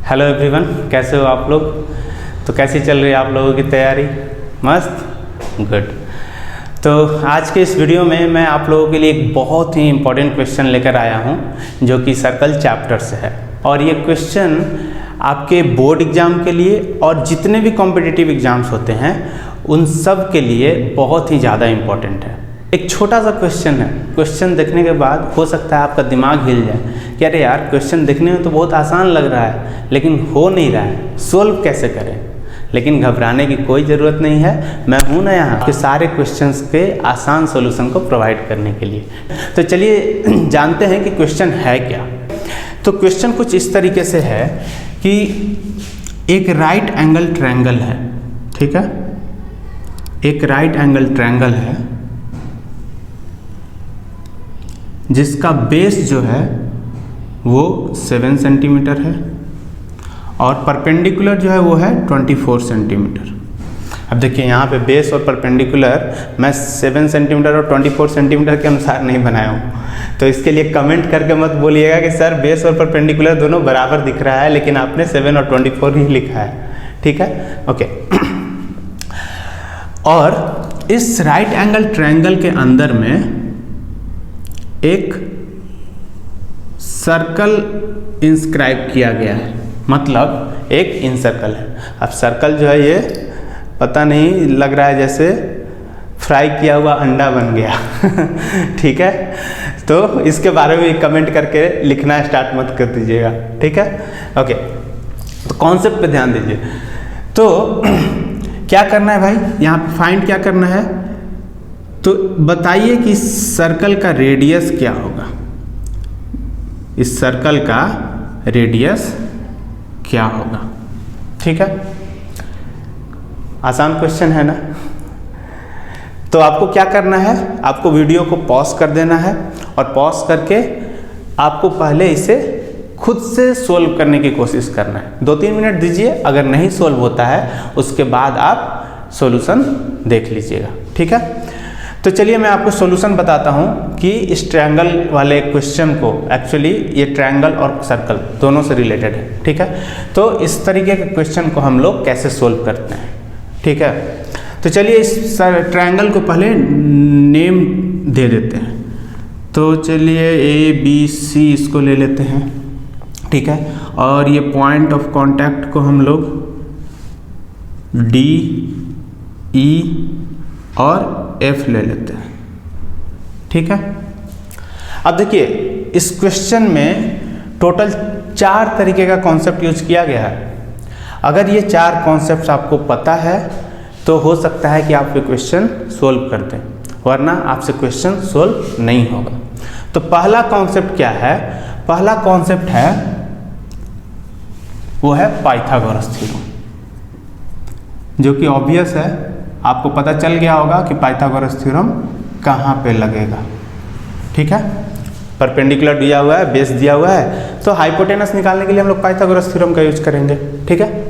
Hello everyone, कैसे हो आप लोग। तो कैसी चल रही है आप लोगों की तैयारी? मस्त, गुड। तो आज के इस वीडियो में मैं आप लोगों के लिए एक बहुत ही इम्पोर्टेंट क्वेश्चन लेकर आया हूं जो कि सर्कल चैप्टर से है। और ये क्वेश्चन आपके बोर्ड एग्ज़ाम के लिए और जितने भी कॉम्पिटिटिव एग्ज़ाम्स होते हैं उन सब के लिए बहुत ही ज़्यादा इम्पोर्टेंट है। एक छोटा सा क्वेश्चन है, क्वेश्चन देखने के बाद हो सकता है आपका दिमाग हिल जाए कि अरे यार, क्वेश्चन देखने में तो बहुत आसान लग रहा है लेकिन हो नहीं रहा है, सोल्व कैसे करें। लेकिन घबराने की कोई ज़रूरत नहीं है, मैं हूं ना यहाँ के सारे क्वेश्चंस के आसान सॉल्यूशन को प्रोवाइड करने के लिए। तो चलिए जानते हैं कि क्वेश्चन है क्या। तो क्वेश्चन कुछ इस तरीके से है कि एक राइट एंगल ट्रायंगल है, ठीक है, एक राइट एंगल ट्रायंगल है जिसका बेस जो है वो 7 सेंटीमीटर है और परपेंडिकुलर जो है वो है 24 सेंटीमीटर। अब देखिए यहाँ पे बेस और परपेंडिकुलर मैं 7 सेंटीमीटर और 24 सेंटीमीटर के अनुसार नहीं बनाया हूँ, तो इसके लिए कमेंट करके मत बोलिएगा कि सर बेस और परपेंडिकुलर दोनों बराबर दिख रहा है लेकिन आपने 7 और 24 ही लिखा है, ठीक है, ओके। और इस राइट एंगल ट्रायंगल के अंदर में एक सर्कल इंस्क्राइब किया गया है, मतलब एक इनसर्कल है। अब सर्कल जो है ये पता नहीं, लग रहा है जैसे फ्राई किया हुआ अंडा बन गया ठीक है, तो इसके बारे में कमेंट करके लिखना स्टार्ट मत कर दीजिएगा, ठीक है, ओके। तो कॉन्सेप्ट पे ध्यान दीजिए। तो क्या करना है भाई, यहाँ पे फाइंड क्या करना है, तो बताइए कि इस सर्कल का रेडियस क्या होगा, इस सर्कल का रेडियस क्या होगा, ठीक है। आसान क्वेश्चन है ना। तो आपको क्या करना है, आपको वीडियो को पॉज कर देना है और पॉज करके आपको पहले इसे खुद से सोल्व करने की कोशिश करना है। 2-3 मिनट दीजिए, अगर नहीं सोल्व होता है उसके बाद आप सॉल्यूशन देख लीजिएगा, ठीक है। तो चलिए मैं आपको सॉल्यूशन बताता हूं कि इस ट्रायंगल वाले क्वेश्चन को, एक्चुअली ये ट्रायंगल और सर्कल दोनों से रिलेटेड है, ठीक है। तो इस तरीके के क्वेश्चन को हम लोग कैसे सोल्व करते हैं, ठीक है। तो चलिए इस ट्रायंगल को पहले नेम दे देते हैं। तो चलिए ABC इसको ले लेते हैं, ठीक है। और ये पॉइंट ऑफ कांटेक्ट को हम लोग DE और F ले लेते हैं, ठीक है। अब देखिए इस क्वेश्चन में टोटल 4 तरीके का कॉन्सेप्ट यूज किया गया है। अगर ये 4 कॉन्सेप्ट आपको पता है तो हो सकता है कि आप ये क्वेश्चन सोल्व कर दें, वरना आपसे क्वेश्चन सोल्व नहीं होगा। तो पहला कॉन्सेप्ट क्या है, पहला कॉन्सेप्ट है वो है पाइथागोरस थ्योरम, जो कि ऑब्वियस है, आपको पता चल गया होगा कि पाइथागोरस थ्योरम कहाँ पे लगेगा, ठीक है। परपेंडिकुलर दिया हुआ है, बेस दिया हुआ है, तो हाइपोटेनस निकालने के लिए हम लोग पाइथागोरस थ्योरम का यूज करेंगे, ठीक है।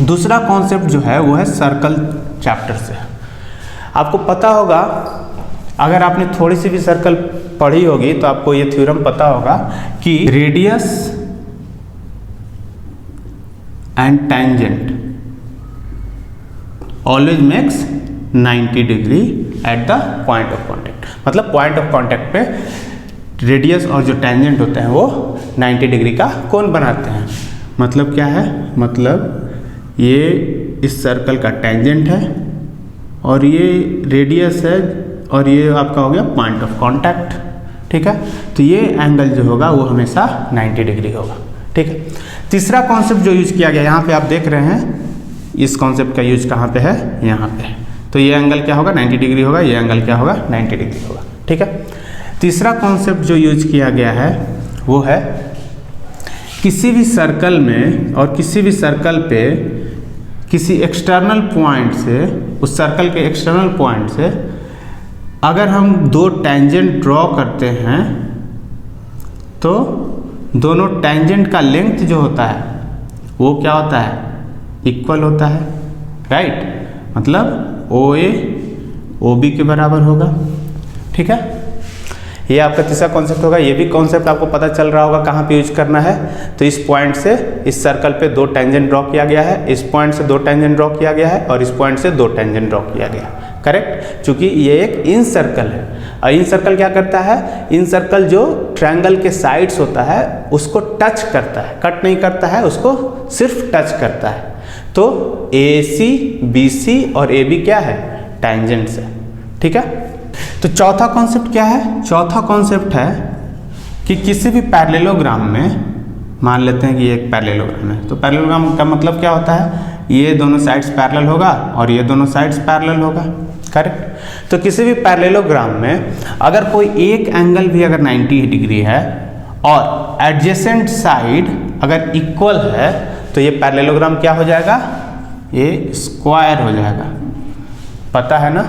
दूसरा कॉन्सेप्ट जो है वो है सर्कल चैप्टर से। आपको पता होगा, अगर आपने थोड़ी सी भी सर्कल पढ़ी होगी तो आपको ये थ्योरम पता होगा कि radius and tangent always makes 90 degree at the point of contact. मतलब पॉइंट ऑफ कांटेक्ट पे रेडियस और जो टेंजेंट होते हैं वो 90 डिग्री का कोण बनाते हैं। मतलब क्या है, मतलब ये इस सर्कल का टेंजेंट है और ये रेडियस है और ये आपका हो गया पॉइंट ऑफ कांटेक्ट, ठीक है। तो ये एंगल जो होगा वो हमेशा 90 डिग्री होगा, ठीक है। तीसरा कॉन्सेप्ट जो यूज किया गया, यहाँ पे आप देख रहे हैं इस कॉन्सेप्ट का यूज कहाँ पे है, यहाँ पे। तो ये एंगल क्या होगा, 90 डिग्री होगा, ये एंगल क्या होगा, 90 डिग्री होगा, ठीक है। तीसरा कॉन्सेप्ट जो यूज किया गया है वो है किसी भी सर्कल में और किसी भी सर्कल पे किसी एक्सटर्नल पॉइंट से, उस सर्कल के एक्सटर्नल पॉइंट से अगर हम 2 टेंजेंट ड्रॉ करते हैं तो दोनों टेंजेंट का लेंथ जो होता है वो क्या होता है, इक्वल होता है, राइट। मतलब OA OB के बराबर होगा, ठीक है। ये आपका तीसरा कॉन्सेप्ट होगा। ये भी कॉन्सेप्ट आपको पता चल रहा होगा कहाँ पे यूज करना है। तो इस पॉइंट से इस सर्कल पे 2 टेंजेंट ड्रॉ किया गया है, इस पॉइंट से 2 टेंजेंट ड्रॉ किया गया है और इस पॉइंट से 2 टेंजेंट ड्रॉ किया गया है। करेक्ट, क्योंकि ये एक इन सर्कल है और इन सर्कल क्या करता है, इन सर्कल जो ट्रायंगल के साइड्स होता है उसको टच करता है, कट नहीं करता है, उसको सिर्फ टच करता है। तो AC, BC और AB क्या है, टेंजेंट्स है। ठीक है, तो चौथा कॉन्सेप्ट क्या है, चौथा कॉन्सेप्ट है कि किसी भी पैरेललोग्राम में, मान लेते हैं कि ये एक पैरेललोग्राम है, तो पैरेललोग्राम का मतलब क्या होता है, ये दोनों साइड्स पैरेलल होगा और ये दोनों साइड्स पैरेलल होगा। करेक्ट, तो किसी भी पैरेललोग्राम में अगर कोई एक एंगल भी अगर 90 डिग्री है और एडजेसेंट साइड अगर इक्वल है तो ये पैरेललोग्राम क्या हो जाएगा, ये स्क्वायर हो जाएगा। पता है ना,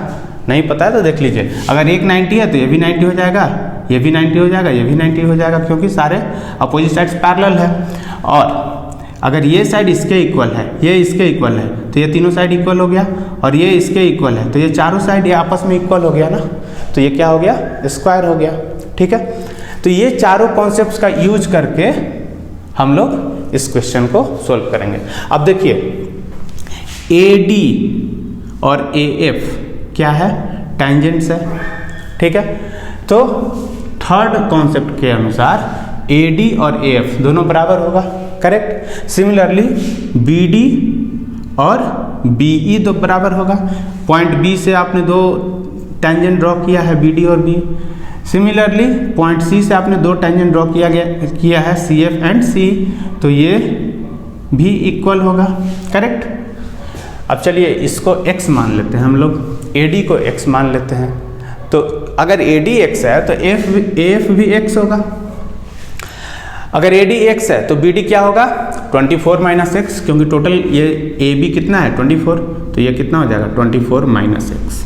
नहीं पता है तो देख लीजिए। अगर एक 90 है तो ये भी 90 हो जाएगा, ये भी 90 हो जाएगा, ये भी 90 हो जाएगा, क्योंकि सारे अपोजिट साइड्स पैरेलल है। और अगर ये साइड इसके इक्वल है, ये इसके इक्वल है, तो ये तीनों साइड इक्वल हो गया, और ये इसके इक्वल है तो ये चारों साइड ये आपस में इक्वल हो गया ना, तो ये क्या हो गया, स्क्वायर हो गया। ठीक है, तो ये चारों कॉन्सेप्ट्स का यूज करके हम लोग इस क्वेश्चन को सोल्व करेंगे। अब देखिए AD और AF क्या है, टेंजेंट्स है। ठीक है, तो थर्ड कॉन्सेप्ट के अनुसार AD और AF दोनों बराबर होगा। करेक्ट, सिमिलरली BD और BE दो बराबर होगा। पॉइंट B से आपने 2 टेंजेंट ड्रॉ किया है, BD और B। सिमिलरली पॉइंट C से आपने 2 टेंजेंट ड्रॉ किया है, CF एंड C, तो ये भी इक्वल होगा। करेक्ट, अब चलिए इसको x मान लेते हैं हम लोग, AD को x मान लेते हैं। तो अगर AD x है तो AF भी x होगा। अगर AD x है तो BD क्या होगा, 24 माइनस एक्स, क्योंकि टोटल ये AB कितना है 24, तो ये कितना हो जाएगा 24 माइनस एक्स।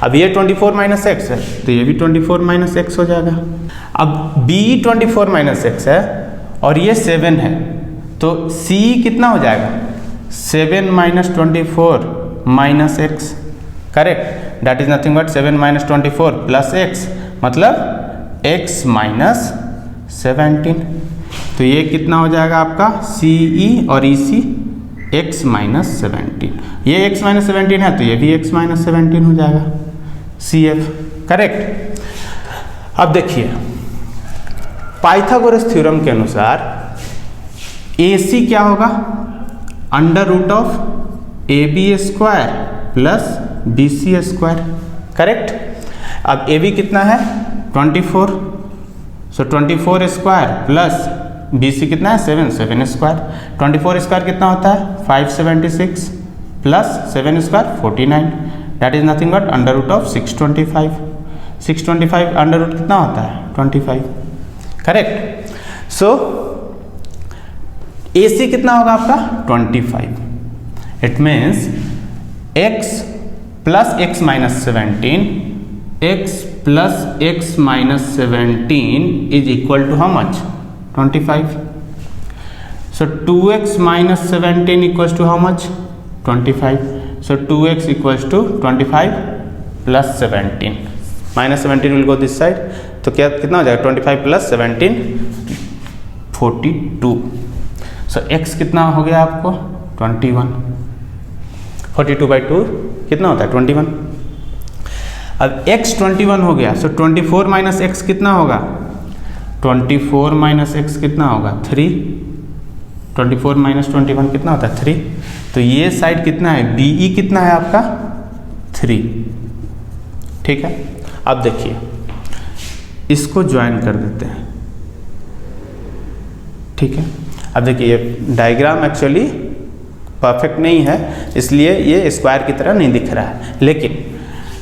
अब ये 24 माइनस एक्स है तो ये भी 24 माइनस एक्स हो जाएगा। अब BE 24 माइनस एक्स है और ये 7 है, तो CE कितना हो जाएगा, 7 minus 24 minus x. Correct, that is nothing but 7 minus 24 plus x, मतलब x माइनस 17। तो ये कितना हो जाएगा आपका CE और EC x माइनस 17। ये x माइनस 17 है तो ये भी x माइनस 17 हो जाएगा CF। करेक्ट, अब देखिए पाइथागोरस थ्योरम के अनुसार AC क्या होगा, under root of AB square plus BC square. Correct, अब AB कितना है 24, सो 24 स्क्वायर प्लस BC कितना है 7 स्क्वायर। 24 स्क्वायर कितना होता है 576 plus 7 square 49, that is nothing but under root of 625। 625 under root कितना होता है 25। करेक्ट, सो AC कितना होगा आपका 25। It means x plus x minus 17, x plus x minus 17 is equal to how much 25। So 2x minus 17 equals to how much 25। So 2x equals to 25 plus 17, minus 17 will go this side, तो क्या कितना हो जाएगा 25 plus 17 42। सो x कितना हो गया आपको 21, 42/2 कितना होता है 21। अब x 21 हो गया, सो 24 माइनस एक्स कितना होगा 24 माइनस एक्स कितना होगा 3। 24 माइनस 21 कितना होता है 3। तो ये साइड कितना है BE कितना है आपका 3। ठीक है, अब देखिए इसको ज्वाइन कर देते हैं। ठीक है, अब देखिए ये डायग्राम एक्चुअली परफेक्ट नहीं है, इसलिए ये स्क्वायर की तरह नहीं दिख रहा है, लेकिन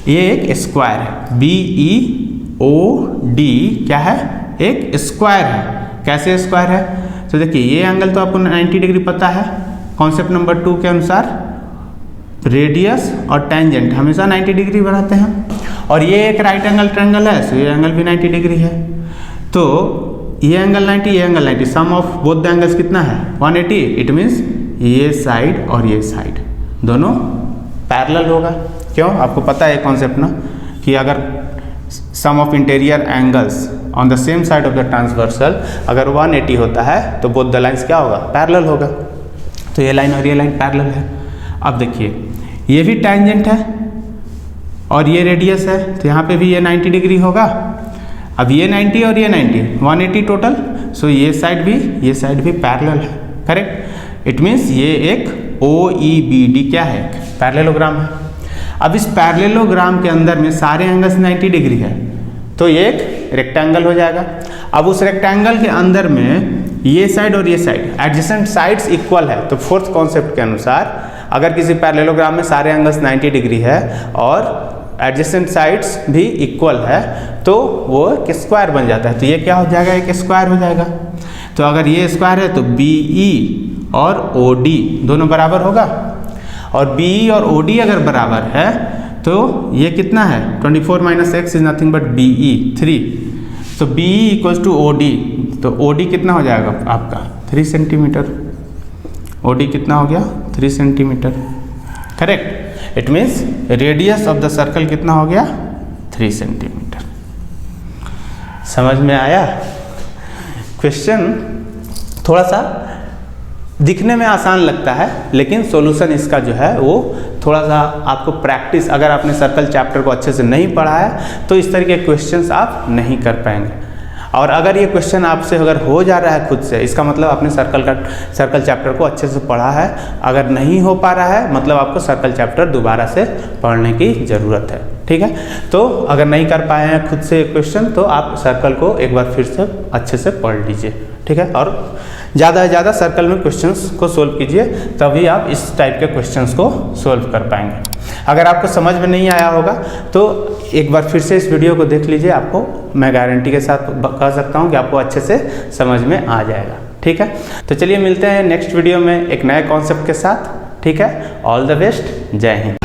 ये एक स्क्वायर है। BEOD क्या है, एक स्क्वायर है। कैसे स्क्वायर है, तो देखिए ये एंगल तो आपको 90 डिग्री पता है, कॉन्सेप्ट नंबर 2 के अनुसार रेडियस और टेंजेंट हमेशा 90 डिग्री बनाते हैं, और ये एक राइट एंगल ट्रायंगल है, तो ये एंगल भी 90 डिग्री है। तो ये एंगल 90, ये angle 90, sum of both the angles कितना है 180। इट मीन्स ये साइड और ये साइड दोनों पैरेलल होगा। क्यों, आपको पता है कॉन्सेप्ट ना कि अगर sum of interior angles on the same side of the transversal अगर 180 होता है तो बोथ द लाइन्स क्या होगा, पैरेलल होगा। तो ये लाइन और ये लाइन पैरेलल है। अब देखिए ये भी टैंजेंट है और ये रेडियस है, तो यहाँ पे भी ये 90 डिग्री होगा। अब ये 90 और ये 90 180 टोटल, सो ये साइड भी पैरेलल है, करेक्ट। इट मीन्स ये एक OEBD क्या है, पैरेललोग्राम है। अब इस पैरेललोग्राम के अंदर में सारे एंगल्स 90 डिग्री है, तो ये एक रेक्टेंगल हो जाएगा। अब उस रेक्टेंगल के अंदर में ये साइड और ये साइड एडजेसेंट साइड्स इक्वल है, तो फोर्थ कॉन्सेप्ट के अनुसार अगर किसी पैरेललोग्राम में सारे एंगल्स 90 डिग्री है और एडजेसेंट साइड्स भी इक्वल है तो वो एक स्क्वायर बन जाता है। तो ये क्या हो जाएगा, एक स्क्वायर हो जाएगा। तो अगर ये स्क्वायर है तो BE और OD दोनों बराबर होगा, और BE और OD अगर बराबर है तो ये कितना है, 24 - x is nothing but BE 3। तो BE इक्वल्स टू OD, तो OD कितना हो जाएगा आपका 3 सेंटीमीटर। OD कितना हो गया 3 centimetre, correct. It means radius of the circle कितना हो गया 3 सेंटीमीटर। समझ में आया? क्वेश्चन थोड़ा सा दिखने में आसान लगता है, लेकिन सॉल्यूशन इसका जो है वो थोड़ा सा आपको प्रैक्टिस, अगर आपने सर्कल चैप्टर को अच्छे से नहीं पढ़ा है तो इस तरह के क्वेश्चंस आप नहीं कर पाएंगे। और अगर ये क्वेश्चन आपसे अगर हो जा रहा है खुद से, इसका मतलब आपने सर्कल चैप्टर को अच्छे से पढ़ा है। अगर नहीं हो पा रहा है मतलब आपको सर्कल चैप्टर दोबारा से पढ़ने की ज़रूरत है, ठीक है। तो अगर नहीं कर पाए हैं खुद से क्वेश्चन तो आप सर्कल को एक बार फिर से अच्छे से पढ़ लीजिए, ठीक है। और ज़्यादा से ज़्यादा सर्कल में क्वेश्चंस को सोल्व कीजिए, तभी आप इस टाइप के क्वेश्चंस को सोल्व कर पाएंगे। अगर आपको समझ में नहीं आया होगा तो एक बार फिर से इस वीडियो को देख लीजिए, आपको मैं गारंटी के साथ कह सकता हूँ कि आपको अच्छे से समझ में आ जाएगा, ठीक है। तो चलिए मिलते हैं नेक्स्ट वीडियो में एक नए कॉन्सेप्ट के साथ, ठीक है। ऑल द बेस्ट, जय हिंद।